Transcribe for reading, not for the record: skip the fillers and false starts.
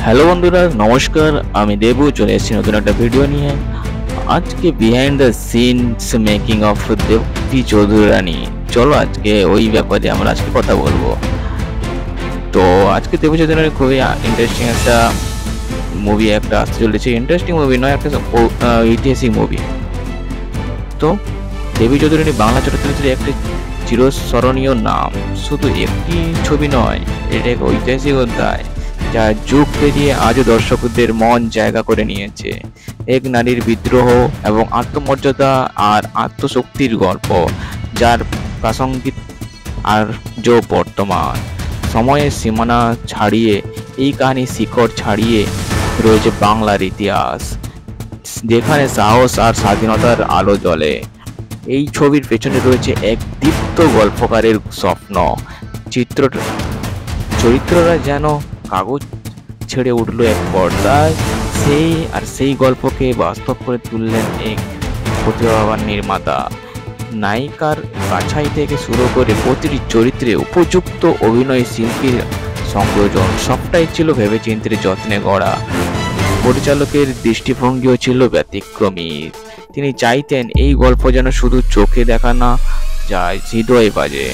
Hello বন্ধুরা, নমস্কার। আমি দেবু চলে এসেছি নতুন একটা ভিডিও নিয়ে। আজকে behind the scenes making of Devi Chowdhurani. চলো আজকে ওই ব্যাপারে আমরা আজকে কথা বলবো। তো আজকে দেবী চৌধুরী রানী খুবই ইন্টারেস্টিং একটা মুভি একটা আসতে চলেছে। ইন্টারেস্টিং মুভি নয়, একটা ঐতিহাসিক মুভি। তো দেবী চৌধুরী রানী বাংলা চলচ্চিত্রের একটি চিরস্মরণীয় নাম। শুধু একটি ছবি নয়, এটা এক ঐতিহাসিক অধ্যায় যা যুগ পেরিয়ে আজও দর্শকদের মন জায়গা করে নিয়েছে। এক নারীর বিদ্রোহ এবং আত্মমর্যাদা আর আত্মশক্তির গল্প, যার প্রাসঙ্গিক আজও বর্তমান। সময়ের সীমানা ছাড়িয়ে এই কাহিনী শিকড় ছাড়িয়ে রয়েছে বাংলার ইতিহাস, যেখানে সাহস আর স্বাধীনতার আলো জ্বলে। এই ছবির পেছনে রয়েছে এক দীপ্ত গল্পকারের স্বপ্ন। চরিত্ররা যেন কাগজ ছেড়ে উঠল এক পর্দায়, সেই গল্পকে বাস্তব করে তুললেন এক প্রতিভাবান নির্মাতা। নায়িকার বাছাই থেকে শুরু করে প্রতিটি চরিত্রে উপযুক্ত অভিনয় শিল্পীর সংযোজন, সবটাই ছিল ভেবেচিন্তে যত্নে গড়া। পরিচালকের দৃষ্টিভঙ্গিও ছিল ব্যতিক্রমী। তিনি চাইতেন এই গল্প যেন শুধু চোখে দেখা না যায়, হৃদয়ে বাজে।